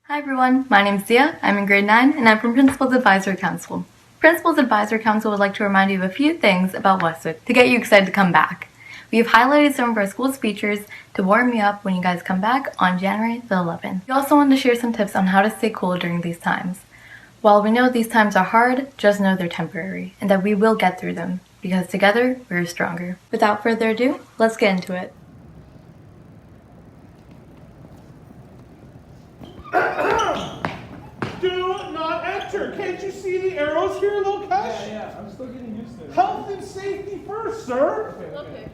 Hi everyone, my name is Zia, I'm in grade 9, and I'm from Principal's Advisory Council. Principal's Advisory Council would like to remind you of a few things about Westwood to get you excited to come back. We have highlighted some of our school's features to warm you up when you guys come back on January the 11th. We also want to share some tips on how to stay cool during these times. While we know these times are hard, just know they're temporary, and that we will get through them, because together, we're stronger. Without further ado, let's get into it. Do not enter! Can't you see the arrows here, Lokesh? Yeah, I'm still getting used to it. Health and safety first, sir! Okay.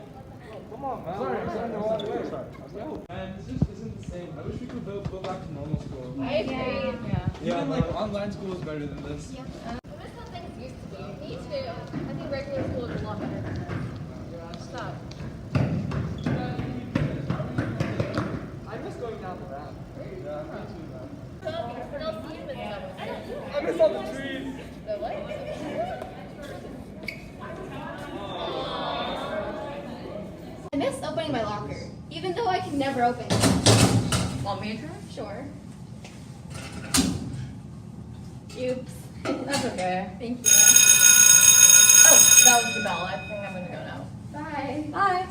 Oh, come on, man. Sorry, I'm starting to walk away. Yo, man, this just isn't the same. I wish we could go back to normal school. I agree. Yeah, like online school is better than this. Yeah. I miss how things used to be. Me too. I think regular school is a lot better than this. Stop. I miss going down the ramp. Yeah, me too, man. I miss all the trees. The what? I miss opening my locker, even though I can never open it. Want me to try? Sure. Oops. That's okay. Thank you. Oh, that was the bell. I think I'm gonna go now. Bye. Bye.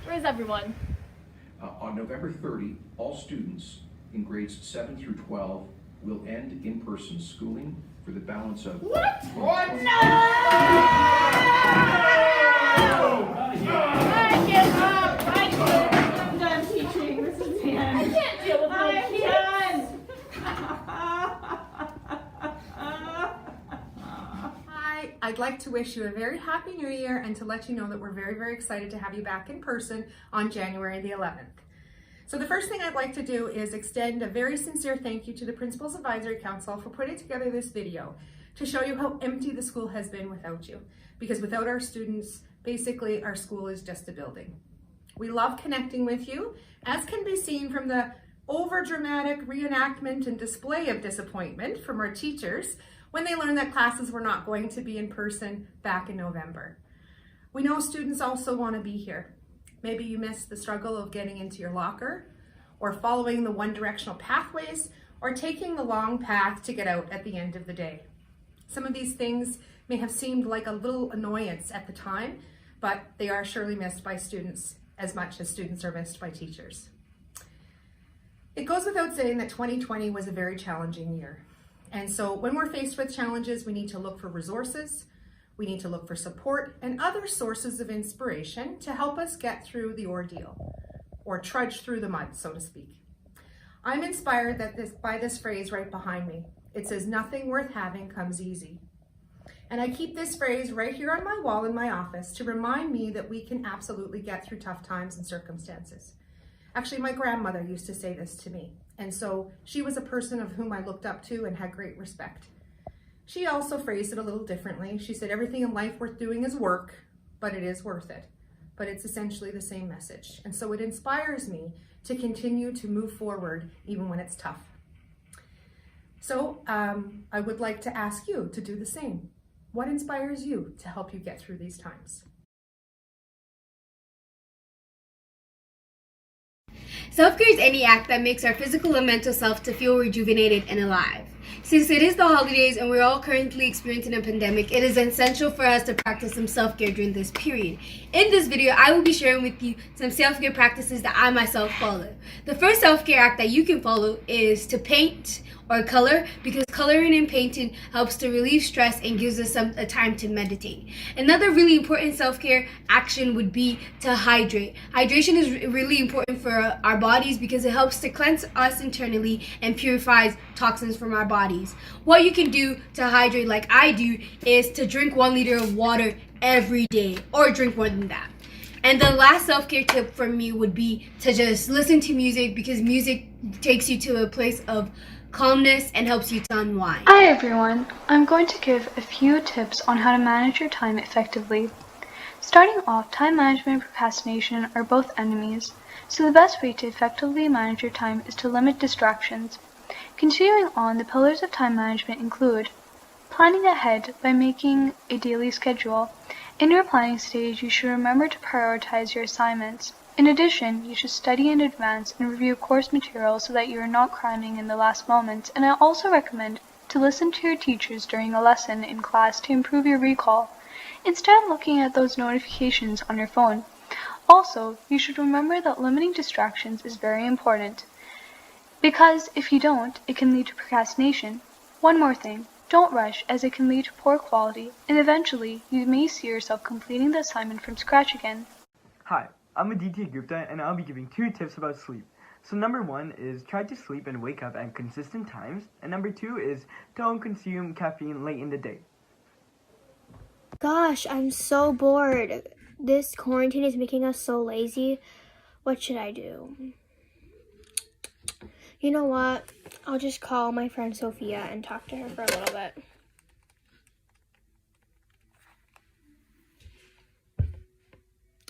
Where's everyone? On November 30, all students in grades 7 through 12 will end in-person schooling for the balance of... What? What? No! I get up! I quit! I'm done teaching. This is the end. I can't deal with my kids! Hi, I'd like to wish you a very happy new year and to let you know that we're very, very excited to have you back in person on January the 11th. So the first thing I'd like to do is extend a very sincere thank you to the Principal's Advisory Council for putting together this video to show you how empty the school has been without you. Because without our students, basically our school is just a building. We love connecting with you, as can be seen from the over-dramatic reenactment and display of disappointment from our teachers when they learned that classes were not going to be in person back in November. We know students also want to be here. Maybe you missed the struggle of getting into your locker, or following the one-directional pathways, or taking the long path to get out at the end of the day. Some of these things may have seemed like a little annoyance at the time, but they are surely missed by students as much as students are missed by teachers. It goes without saying that 2020 was a very challenging year. And so when we're faced with challenges, we need to look for resources, we need to look for support and other sources of inspiration to help us get through the ordeal, or trudge through the mud, so to speak. I'm inspired by this phrase right behind me. It says, "Nothing worth having comes easy." And I keep this phrase right here on my wall in my office to remind me that we can absolutely get through tough times and circumstances. Actually, my grandmother used to say this to me, and so she was a person of whom I looked up to and had great respect. She also phrased it a little differently. She said, "Everything in life worth doing is work, but it is worth it." But it's essentially the same message. And so it inspires me to continue to move forward even when it's tough. So I would like to ask you to do the same. What inspires you to help you get through these times? Self-care is any act that makes our physical and mental self to feel rejuvenated and alive. Since it is the holidays and we're all currently experiencing a pandemic, it is essential for us to practice some self-care during this period. In this video, I will be sharing with you some self-care practices that I myself follow. The first self-care act that you can follow is to paint or color, because coloring and painting helps to relieve stress and gives us a time to meditate. Another really important self-care action would be to hydrate. Hydration is really important for our bodies because it helps to cleanse us internally and purifies toxins from our bodies. What you can do to hydrate, like I do, is to drink 1 liter of water every day, or drink more than that. And the last self-care tip for me would be to just listen to music, because music takes you to a place of calmness and helps you to unwind. Hi everyone, I'm going to give a few tips on how to manage your time effectively. Starting off, time management and procrastination are both enemies, so the best way to effectively manage your time is to limit distractions. Continuing on, the pillars of time management include planning ahead by making a daily schedule. In your planning stage, you should remember to prioritize your assignments. In addition, you should study in advance and review course material so that you are not cramming in the last moments, and I also recommend to listen to your teachers during a lesson in class to improve your recall, instead of looking at those notifications on your phone. Also, you should remember that limiting distractions is very important, because if you don't, it can lead to procrastination. One more thing, don't rush, as it can lead to poor quality, and eventually you may see yourself completing the assignment from scratch again. Hi, I'm Aditya Gupta and I'll be giving 2 tips about sleep. So number 1 is try to sleep and wake up at consistent times, and number 2 is don't consume caffeine late in the day. Gosh, I'm so bored. This quarantine is making us so lazy. What should I do? You know what? I'll just call my friend Sophia and talk to her for a little bit.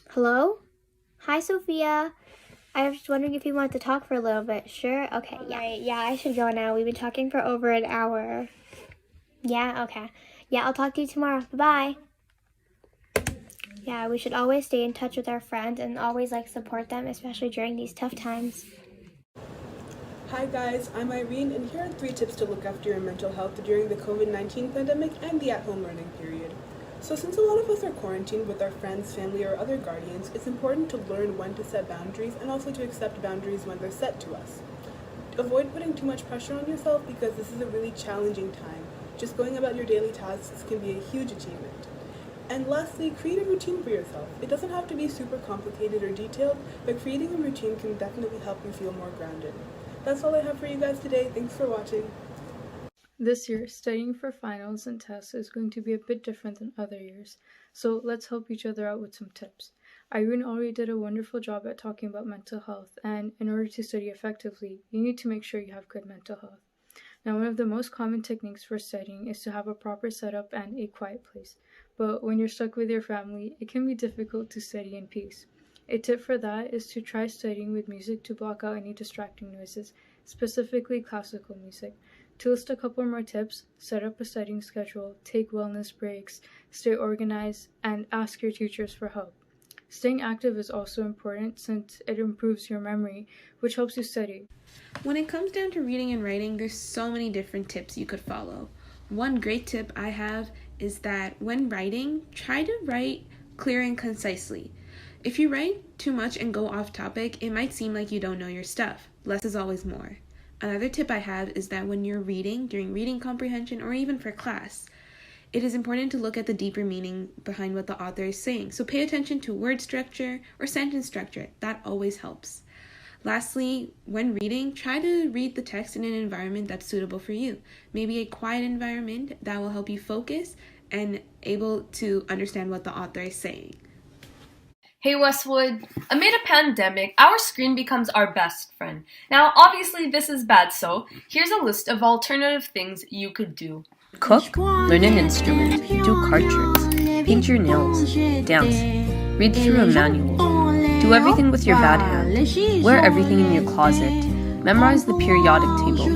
Hello? Hi, Sophia. I was just wondering if you wanted to talk for a little bit. Sure? Okay, yeah. Right, yeah, I should go now. We've been talking for over an hour. Yeah, okay. Yeah, I'll talk to you tomorrow. Bye-bye. Yeah, we should always stay in touch with our friends and always support them, especially during these tough times. Hi guys, I'm Irene, and here are 3 tips to look after your mental health during the COVID-19 pandemic and the at-home learning period. So since a lot of us are quarantined with our friends, family, or other guardians, it's important to learn when to set boundaries and also to accept boundaries when they're set to us. Avoid putting too much pressure on yourself because this is a really challenging time. Just going about your daily tasks can be a huge achievement. And lastly, create a routine for yourself. It doesn't have to be super complicated or detailed, but creating a routine can definitely help you feel more grounded. That's all I have for you guys today. Thanks for watching. This year, studying for finals and tests is going to be a bit different than other years, so let's help each other out with some tips. Irene already did a wonderful job at talking about mental health, and in order to study effectively, you need to make sure you have good mental health. Now, one of the most common techniques for studying is to have a proper setup and a quiet place, but when you're stuck with your family, it can be difficult to study in peace. A tip for that is to try studying with music to block out any distracting noises, specifically classical music. To list a couple more tips, set up a studying schedule, take wellness breaks, stay organized, and ask your teachers for help. Staying active is also important since it improves your memory, which helps you study. When it comes down to reading and writing, there's so many different tips you could follow. One great tip I have is that when writing, try to write clear and concisely. If you write too much and go off topic, it might seem like you don't know your stuff. Less is always more. Another tip I have is that when you're reading, during reading comprehension, or even for class, it is important to look at the deeper meaning behind what the author is saying. So pay attention to word structure or sentence structure. That always helps. Lastly, when reading, try to read the text in an environment that's suitable for you. Maybe a quiet environment that will help you focus and able to understand what the author is saying. Hey Westwood, amid a pandemic, our screen becomes our best friend. Now, obviously this is bad, so here's a list of alternative things you could do. Cook, learn an instrument, do card tricks, paint your nails, dance, read through a manual, do everything with your bad hand, wear everything in your closet, memorize the periodic table,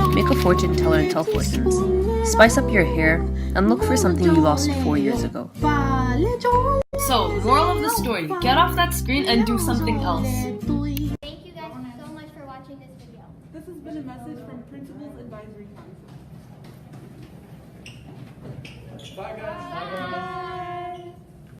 make a fortune teller and tell fortunes, spice up your hair, and look for something you lost 4 years ago. So, moral of the story, get off that screen and do something else. Thank you guys so much for watching this video. This has been a message from Principal's Advisory Council. Bye guys. Bye guys.